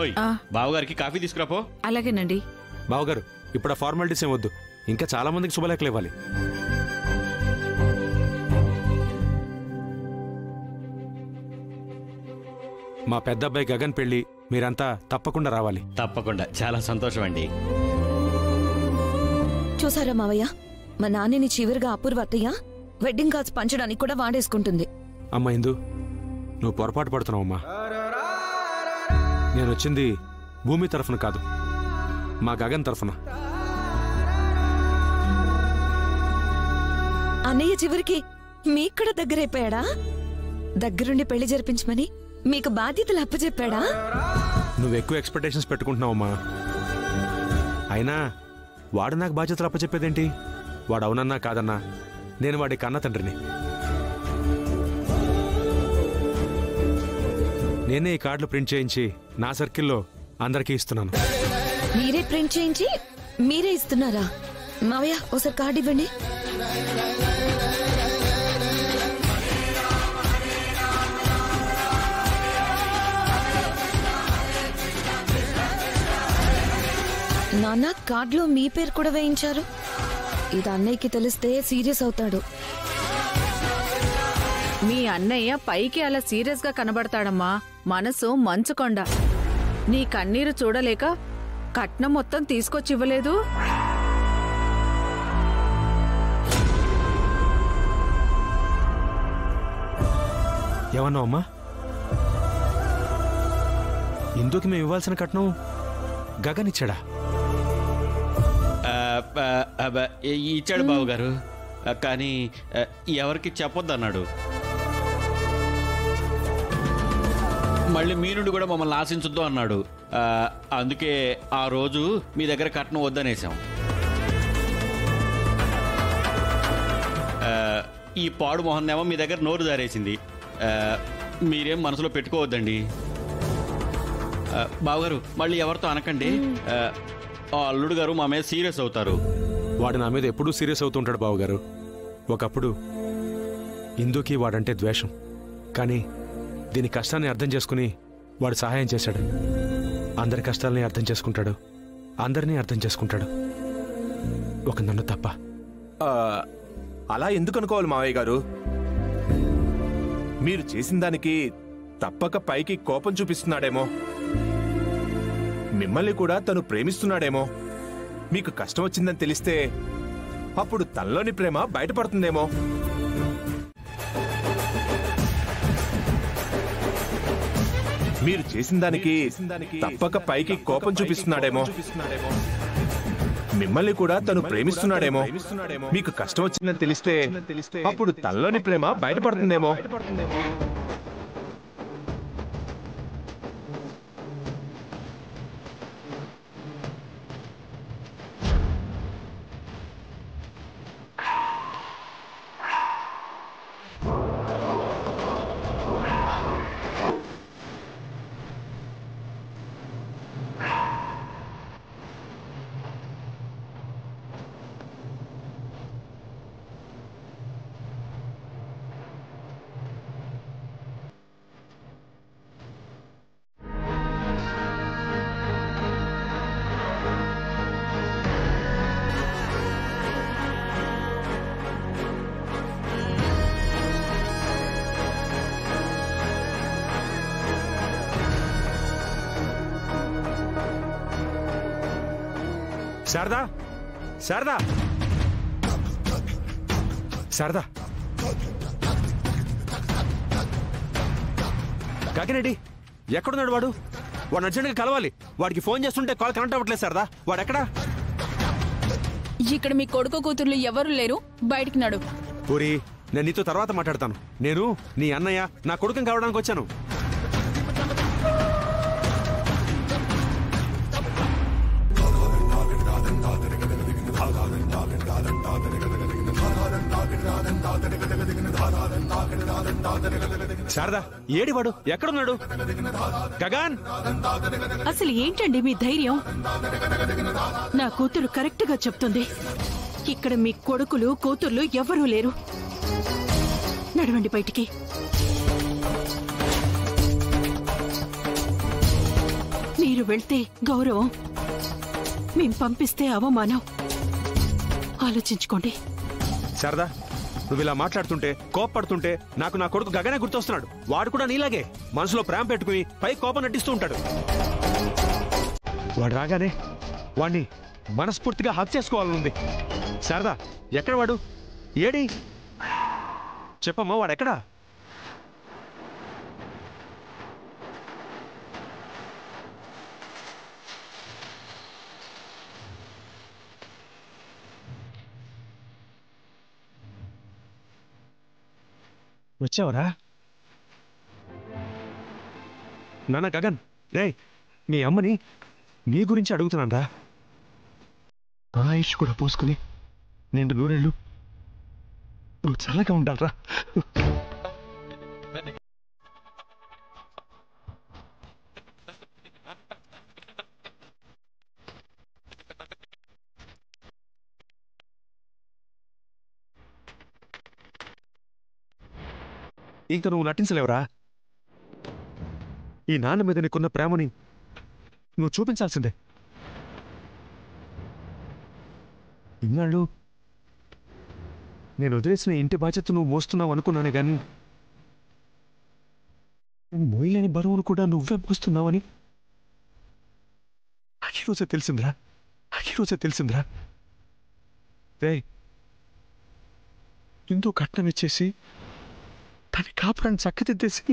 ఓయ్ బావగారికి కాఫీ తీసుకురాపో. అలాగేనండి. బావగారు ఇప్పుడు ఆ ఫార్మాలిటీస్ ఏం వద్దు, ఇంకా చాలా మందికి శుభలేఖలు ఇవ్వాలి. మా పెద్ద అబ్బాయి గగన్ పెళ్లి మీరంతా తప్పకుండా రావాలి. తప్పకుండా, చాలా సంతోషం అండి. చూసారా మావయ్య, మా నాన్నని చివరిగా అపూర్వ అత్తయ్య వెడ్డింగ్ కార్డ్స్ పంచడానికి కూడా వాడేసుకుంటుంది. అమ్మా ఇందు, నువ్వు పొరపాటు పడుతున్నావమ్మా. నేను వచ్చింది భూమి తరఫున కాదు, మా గగన్ తరఫున. అన్నయ్య చివరికి మీక్కడ దగ్గరైపోయాడా? దగ్గరుండి పెళ్లి జరిపించమని మీకు బాధ్యతలు అప్పచెప్పాడా? నువ్వు ఎక్కువ ఎక్స్పెక్టేషన్స్ పెట్టుకుంటున్నావమ్మా. అయినా వాడు నాకు బాధ్యతలు అప్పచెప్పేదేంటి? వాడు అవునన్నా కాదన్నా నేను వాడి కన్న తండ్రిని. నేనే ఈ కార్డులు ప్రింట్ చేయించి నా సర్కిల్లో అందరికీ ఇస్తున్నాను. మీరే ప్రింట్ చేయించి మీరే ఇస్తున్నారా? మావయ్య ఒకసారి కార్డు ఇవ్వండి. నాన్న, కార్డులో మీ పేరు కూడా వేయించారు. ఇది అన్నయ్యకి తెలిస్తే సీరియస్ అవుతాడు. మీ అన్నయ్య పైకి అలా సీరియస్ గా కనబడతాడమ్మా, మనసు మంచుకొండ. నీ కన్నీరు చూడలేక కట్నం మొత్తం తీసుకొచ్చి ఇవ్వలేదు. ఏమన్నావు అమ్మా? ఇందుకు మేము ఇవ్వాల్సిన కట్నం గగన్ ఇచ్చాడా? ఇచ్చాడు బావగారు, కానీ ఎవరికి చెప్పొద్దన్నాడు. మళ్ళీ మీ నుండి కూడా మమ్మల్ని ఆశించొద్దు అన్నాడు. అందుకే ఆ రోజు మీ దగ్గర కట్నం వద్దనేసాం. ఈ పాడు మొహన్నేమో మీ దగ్గర నోరు జారేసింది. మీరేం మనసులో పెట్టుకోవద్దండి బావగారు. మళ్ళీ ఎవరితో అనకండి, అల్లుడు గారు మా మీద సీరియస్ అవుతారు. వాడు నా మీద ఎప్పుడూ సీరియస్ అవుతుంటాడు బావగారు. ఒకప్పుడు ఇందుకి వాడంటే ద్వేషం, కానీ దీని కష్టాన్ని అర్థం చేసుకుని వాడు సహాయం చేశాడు. అందరి కష్టాలని అర్థం చేసుకుంటాడు, అందరినీ అర్థం చేసుకుంటాడు, ఒక నన్ను తప్ప. అలా ఎందుకు అనుకోవాలి మావయ్య గారు? మీరు చేసిన దానికి తప్పక పైకి కోపం చూపిస్తున్నాడేమో, మిమ్మల్ని కూడా తను ప్రేమిస్తున్నాడేమో. మీకు కష్టం వచ్చిందని తెలిస్తే అప్పుడు తనలోని ప్రేమ బయటపడుతుందేమో. మీరు చేసిన దానికి తప్పక పైకి కోపం చూపిస్తున్నాడేమో, మిమ్మల్ని కూడా తను ప్రేమిస్తున్నాడేమో. మీకు కష్టం వచ్చిందని తెలిస్తే అప్పుడు తనలోని ప్రేమ బయటపడుతుందేమో. శారదా, శారదా, శారదా, కాకిరెడ్డి ఎక్కడున్నాడు? వాడు అర్జెంట్గా కలవాలి. వాడికి ఫోన్ చేస్తుంటే కాల్ కనెక్ట్ అవ్వట్లేదు. శారదా, వాడెక్కడా? ఇక్కడ మీ కొడుకు కూతుర్లు ఎవరు లేరు, బయటికి నడు. పూరి, నేను నీతో తర్వాత మాట్లాడతాను. నేను నీ అన్నయ్య నా కొడుకుని కావడానికి వచ్చాను. శారదా, ఏడివాడు? ఎక్కడున్నాడు? గగన్, అసలు ఏంటండి మీ ధైర్యం? నా కూతురు కరెక్ట్ గా చెప్తుంది. ఇక్కడ మీ కొడుకులు కూతుర్లు ఎవరూ లేరు. నడవండి బయటికి. మీరు వెళ్తే గౌరవం, మేం పంపిస్తే అవమానం. ఆలోచించుకోండి. శారదా, నువ్వు ఇలా మాట్లాడుతుంటే, కోపడుతుంటే నాకు నా కొడుకు గగనే గుర్తొస్తున్నాడు. వాడు కూడా నీలాగే మనసులో ప్రేమ పెట్టుకుని పై కోపం నటిస్తూ ఉంటాడు. వాడు రాగానే వాణ్ణి మనస్ఫూర్తిగా హత్య చేసుకోవాలనుంది. శారదా, ఎక్కడ వాడు? ఏడి చెప్పమ్మా, వాడెక్కడా? వచ్చావరా నాన్న? గగన్, రే, మీ అమ్మని నీ గురించి అడుగుతున్నాను రా. ఆయుష్ కూడా పోసుకుని నేను నూనెళ్ళు నువ్వు చల్లగా ఉండాలరా. ఇంకా నువ్వు నటించలేవురా. ఈ నాన్న మీద నీకున్న ప్రేమని నువ్వు చూపించాల్సిందే. ఇన్నాళ్ళు నేను వదిలేసిన ఇంటి బాధ్యత నువ్వు మోస్తున్నావు అనుకున్నానే కానీ మోయలేని బరువును కూడా నువ్వే మోస్తున్నావని ఈరోజే తెలిసిందిరా. ఈరోజే తెలిసిందిరా. రే, ఎంతో కట్నం ఇచ్చేసి దాని కాపురాన్ని చక్కదిద్దేసి